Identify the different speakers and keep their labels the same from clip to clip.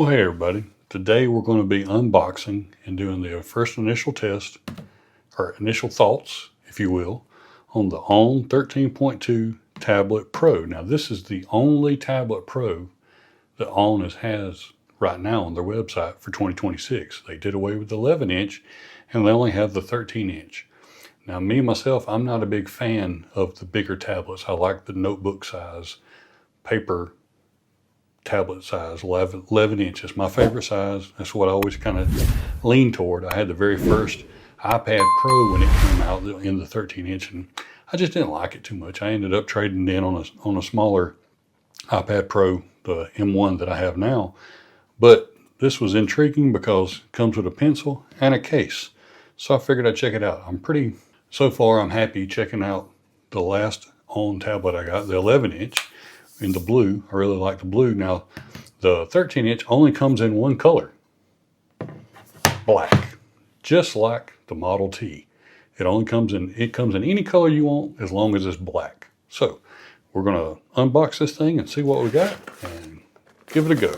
Speaker 1: Well, hey everybody. Today we're going to be unboxing and doing the first initial test, or initial thoughts, if you will, on the ON 13.2 Tablet Pro. Now this is the only Tablet Pro that ON has right now on their website for 2026. They did away with the 11-inch and they only have the 13-inch. Now me, myself, I'm not a big fan of the bigger tablets. I like the notebook size, paper tablet size. 11 inches, my favorite size. That's what I always kind of lean toward. I had the very first iPad Pro when it came out in the 13-inch, and I just didn't like it too much. I ended up trading in on a smaller iPad Pro, the M1 that I have now. But this was intriguing because it comes with a pencil and a case. So I figured I'd check it out. So far I'm happy checking out the last ON tablet I got, the 11-inch. In the blue. I really like the blue. Now, the 13-inch only comes in one color, black, just like the Model T. It comes in any color you want as long as it's black. So we're going to unbox this thing and see what we got and give it a go.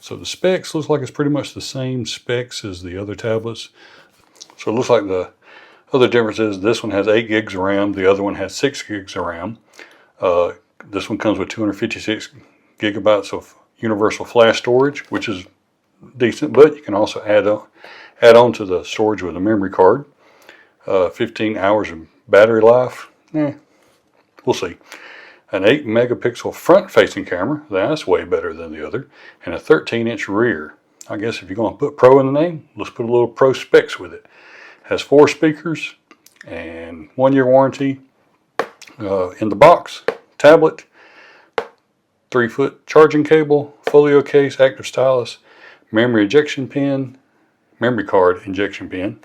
Speaker 1: So the specs looks like it's pretty much the same specs as the other tablets. So it looks like the other difference is this one has 8 gigs of RAM, the other one has 6 gigs of RAM. This one comes with 256 gigabytes of universal flash storage, which is decent, but you can also add on to the storage with a memory card. 15 hours of battery life. We'll see. An 8 megapixel front-facing camera. That's way better than the other. And a 13-inch rear. I guess if you're going to put Pro in the name, let's put a little Pro specs with it. Has 4 speakers and 1-year warranty. In the box, tablet, 3-foot charging cable, folio case, active stylus, memory ejection pin, memory card injection pin,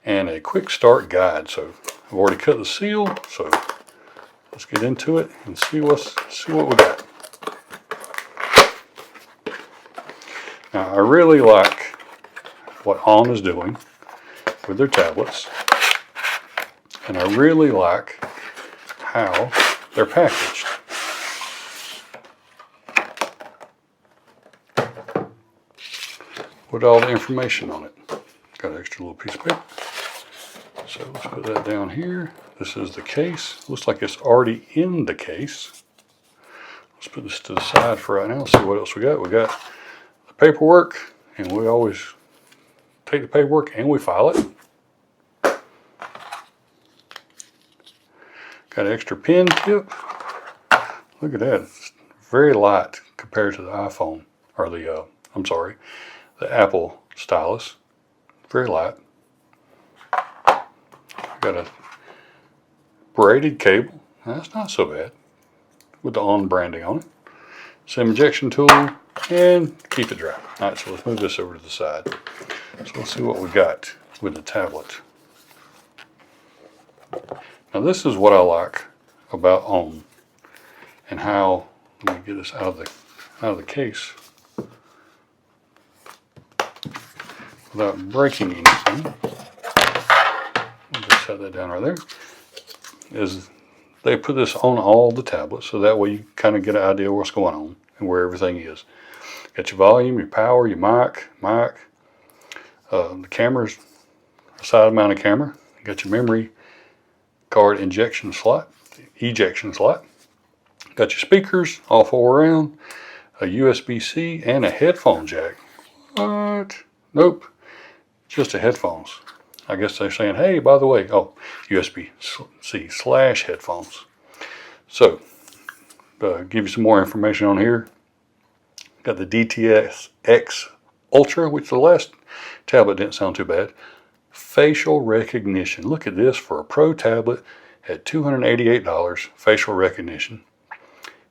Speaker 1: and a quick start guide. So I've already cut the seal, so let's get into it and see what we got. Now I really like what ON is doing with their tablets, and I really like how they're packaged. With all the information on it. Got an extra little piece of paper. So let's put that down here. This is the case. Looks like it's already in the case. Let's put this to the side for right now. See what else we got. We got the paperwork, and we always take the paperwork and we file it. Got an extra pen tip. Look at that. It's very light compared to the iPhone, or the Apple stylus. Very light. Got a braided cable. That's not so bad. With the ON branding on it. Some injection tool and keep it dry. Alright, so let's move this over to the side. So let's see what we got with the tablet. Now this is what I like about ON and how, let me get this out of the case without breaking anything. I'll just set that down right there. Is they put this on all the tablets, so that way you kind of get an idea of what's going on and where everything is. Got your volume, your power, your mic, the camera's a side mounted camera. You got your memory card ejection slot. Got your speakers all 4 around, a USB-C and a headphone jack. What? Nope, just a headphones. I guess they're saying, hey, by the way, USB-C / headphones. So, give you some more information on here. Got the DTS-X Ultra, which the last tablet didn't sound too bad. Facial recognition. Look at this for a Pro tablet at $288. Facial recognition.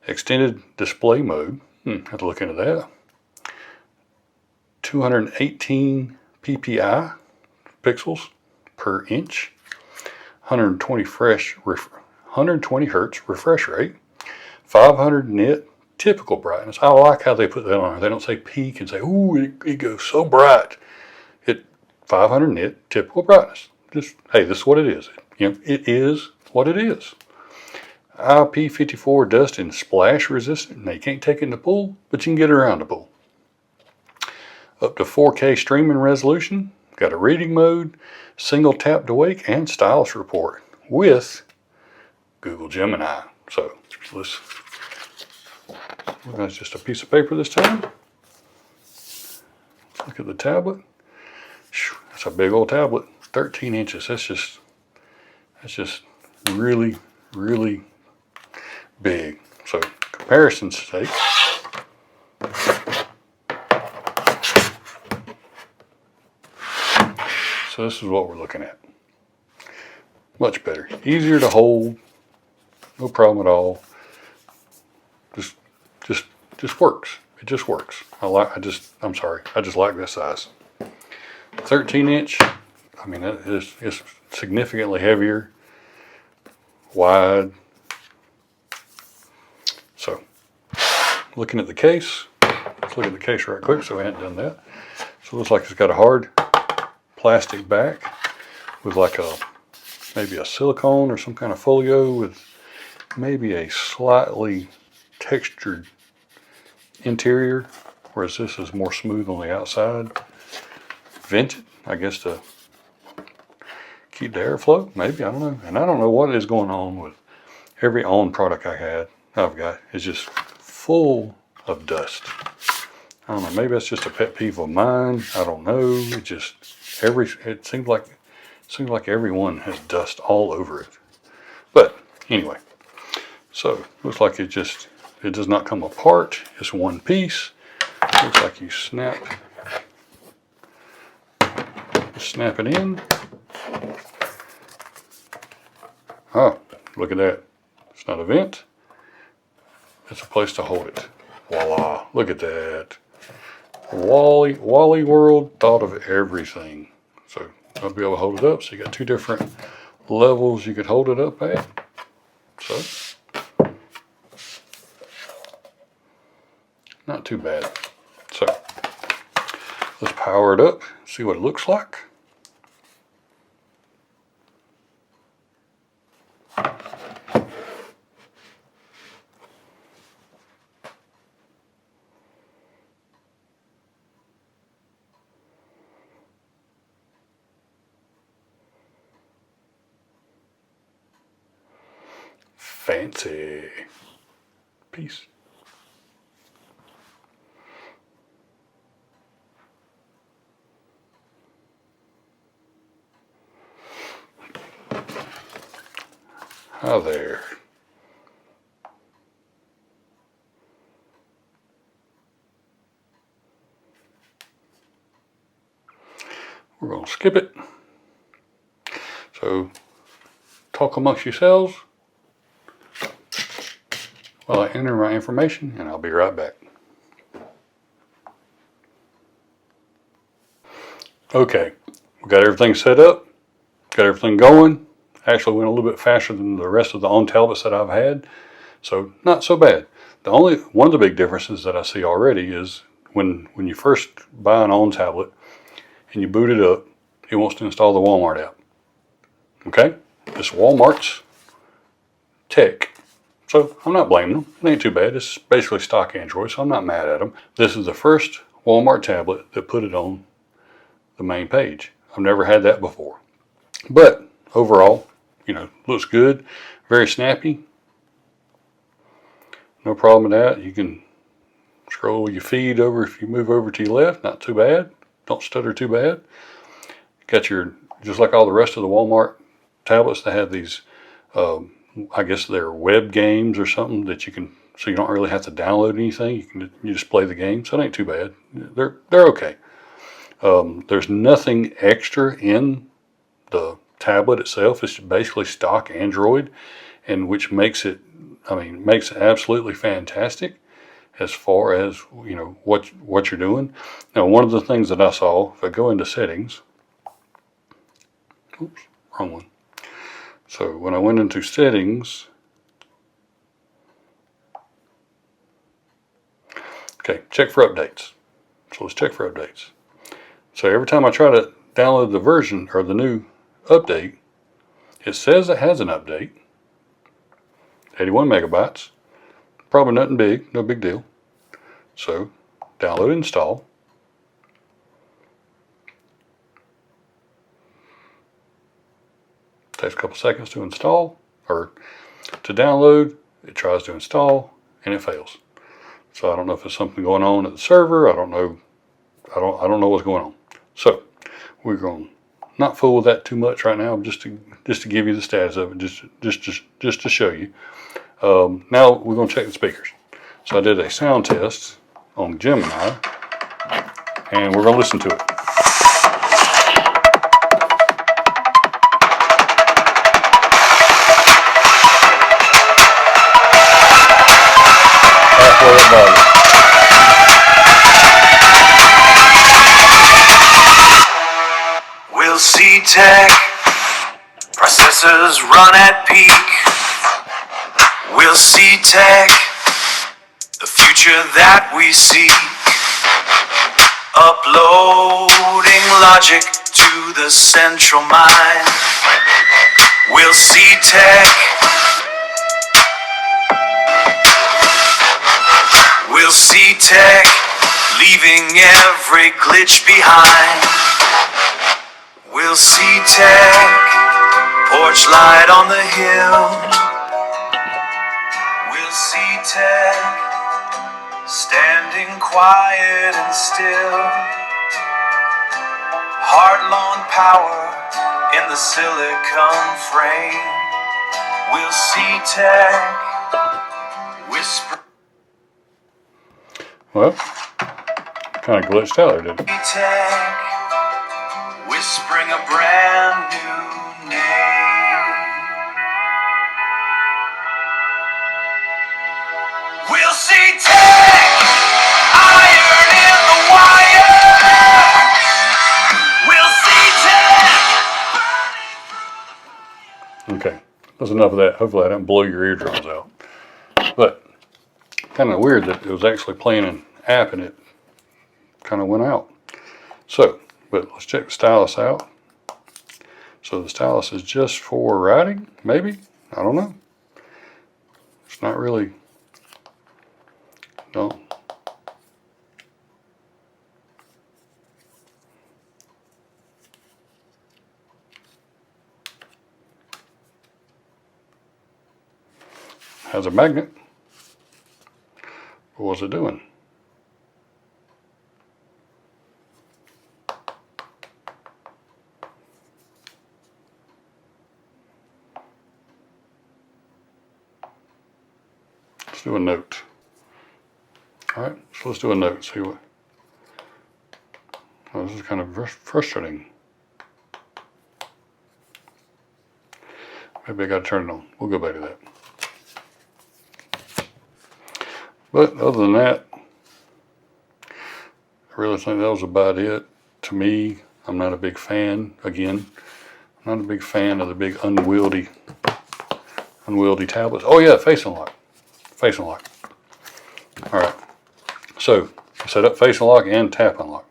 Speaker 1: Extended display mode. Have to look into that. 218 ppi pixels per inch. 120 hertz refresh rate. 500 nit typical brightness. I like how they put that on there. They don't say peak and say, ooh, it goes so bright. 500 nit typical brightness. Just, hey, this is what it is. It is what it is. IP54 dust and splash resistant. Now you can't take it in the pool, but you can get it around the pool. up to 4K streaming resolution. Got a reading mode, single tap to wake, and stylus report with Google Gemini. So that's just a piece of paper this time. Let's look at the tablet. That's a big old tablet, 13 inches. That's just really, really big. So comparison's sake, so this is what we're looking at. Much better, easier to hold, no problem at all. Just works. It just works. I just like this size. 13 inch. I mean, it's significantly heavier, wide. So, looking at the case. Let's look at the case right quick. So we hadn't done that. So it looks like it's got a hard plastic back with like maybe a silicone or some kind of folio with maybe a slightly textured interior, whereas this is more smooth on the outside. Vented, I guess, to keep the airflow, maybe, I don't know. And I don't know what is going on with every ON product I've got is just full of dust. I don't know, maybe that's just a pet peeve of mine. I don't know. It seems like everyone has dust all over it. But anyway, so looks like it does not come apart. It's one piece. Looks like you snap it in. Oh, look at that. It's not a vent. It's a place to hold it. Voila, look at that. Wally World thought of everything. So I'll be able to hold it up. So you got two different levels you could hold it up at. So not too bad. So let's power it up, see what it looks like. Fancy. Peace. Hi there. We're going to skip it. So, talk amongst yourselves while I enter my information, and I'll be right back. Okay, we got everything set up, got everything going. Actually went a little bit faster than the rest of the ON tablets that I've had, so not so bad. One of the big differences that I see already is when you first buy an ON tablet and you boot it up, it wants to install the Walmart app. Okay, it's Walmart's tech. So I'm not blaming them. It ain't too bad. It's basically stock Android, so I'm not mad at them. This is the first Walmart tablet that put it on the main page. I've never had that before. But overall, looks good. Very snappy. No problem with that. You can scroll your feed over if you move over to your left. Not too bad. Don't stutter too bad. Got just like all the rest of the Walmart tablets, they have these I guess they're web games or something that you can, so you don't really have to download anything. You just play the game, so it ain't too bad. They're okay. There's nothing extra in the tablet itself. It's basically stock Android, and which makes it absolutely fantastic as far as what you're doing. Now, one of the things that I saw, if I go into settings, oops, wrong one. So when I went into settings, okay, check for updates. So let's check for updates. So every time I try to download the version or the new update, it says it has an update, 81 megabytes, probably nothing big, no big deal. So download, install. takes a couple seconds to install, or to download. It tries to install, and it fails. So I don't know if there's something going on at the server. I don't know. I don't know what's going on. So we're going to not fool with that too much right now, just to give you the status of it, just to show you. Now we're going to check the speakers. So I did a sound test on Gemini, and we're going to listen to it.
Speaker 2: We'll see tech, processors run at peak. We'll see tech, the future that we see. Uploading logic to the central mind. We'll see tech. We'll see tech, leaving every glitch behind. We'll see tech, porch light on the hill. We'll see tech, standing quiet and still. Heart-lung power in the silicon frame. We'll see tech, whisper.
Speaker 1: Well, kind of glitched out there, didn't it?
Speaker 2: Tech, whispering a brand new name. We'll see tech, iron in the wire. We'll see tech.
Speaker 1: Okay, that's enough of that. Hopefully I didn't blow your eardrums out. But kind of weird that it was actually playing an app and it kind of went out. So, but let's check the stylus out. So the stylus is just for writing, maybe? I don't know. It's not really, no. Has a magnet. What was it doing? Let's do a note. All right, so let's do a note. See what. Oh, this is kind of frustrating. Maybe I got to turn it on. We'll go back to that. But other than that, I really think that was about it. To me, I'm not a big fan. Again, I'm not a big fan of the big unwieldy tablets. Oh yeah, face unlock. Face unlock. All right. So set up face unlock and tap unlock.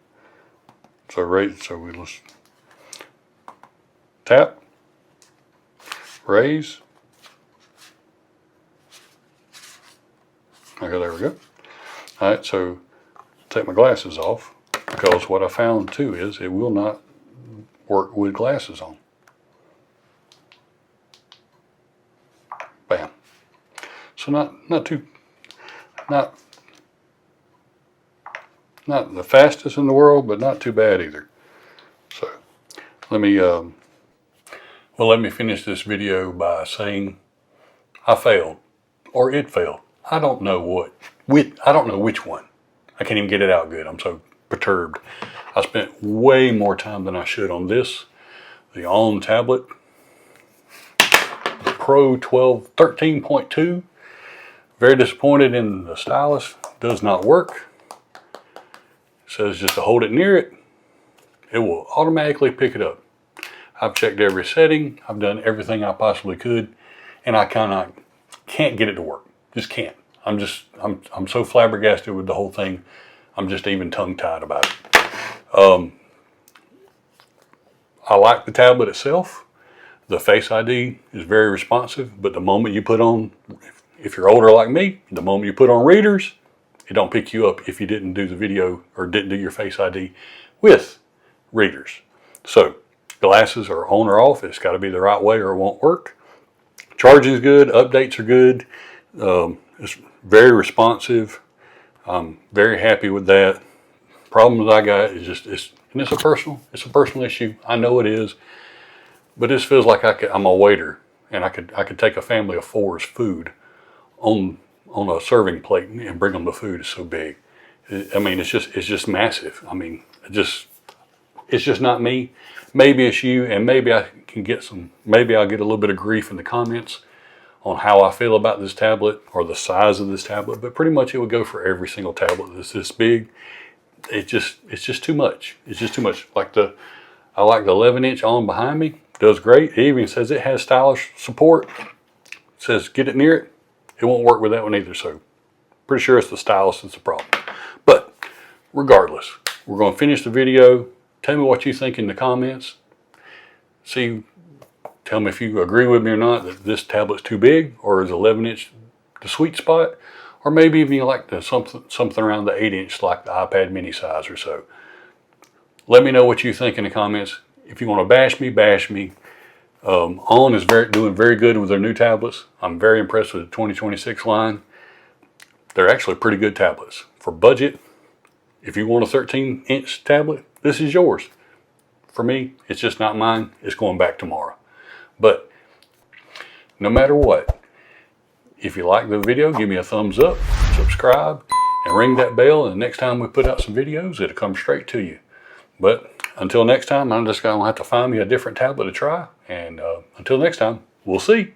Speaker 1: So we just tap, raise. Okay, there we go. All right, so take my glasses off, because what I found too is it will not work with glasses on. Bam. So not the fastest in the world, but not too bad either. So let me finish this video by saying I failed, or it failed. I don't know which one. I can't even get it out good. I'm so perturbed. I spent way more time than I should on this. The ON tablet, Pro 13.2. Very disappointed in the stylus. Does not work. It says just to hold it near it. It will automatically pick it up. I've checked every setting. I've done everything I possibly could, and I can't get it to work. Just can't. I'm so flabbergasted with the whole thing. I'm just even tongue-tied about it. I like the tablet itself. The Face ID is very responsive, but the moment you put on, if you're older like me, the moment you put on readers, it don't pick you up if you didn't do the video or didn't do your Face ID with readers. So glasses are on or off. It's got to be the right way or it won't work. Charging is good. Updates are good. It's very responsive. I'm very happy with that. Problems I got is just it's a personal issue. I know it is, but this feels like I'm a waiter and I could take a family of four's food on a serving plate and bring them the food. It's so big. I mean, it's just massive. I mean, it's just not me. Maybe it's you, and maybe I can get maybe I'll get a little bit of grief in the comments on how I feel about this tablet or the size of this tablet, but pretty much it would go for every single tablet that's this big. It's just too much. It's just too much. I like the 11-inch on behind me. Does great. It even says it has stylus support. It says get it near it. It won't work with that one either, so pretty sure it's the stylus that's the problem. But regardless, we're going to finish the video. Tell me what you think in the comments. Tell me if you agree with me or not that this tablet's too big, or is 11-inch the sweet spot, or maybe even you like something around the 8-inch, like the iPad mini size or so. Let me know what you think in the comments. If you want to bash me, bash me. On is doing very good with their new tablets. I'm very impressed with the 2026 line. They're actually pretty good tablets. For budget, if you want a 13-inch tablet, this is yours. For me, it's just not mine. It's going back tomorrow. But no matter what, if you like the video, give me a thumbs up, subscribe, and ring that bell. And the next time we put out some videos, it'll come straight to you. But until next time, I'm just going to have to find me a different tablet to try. And until next time, we'll see.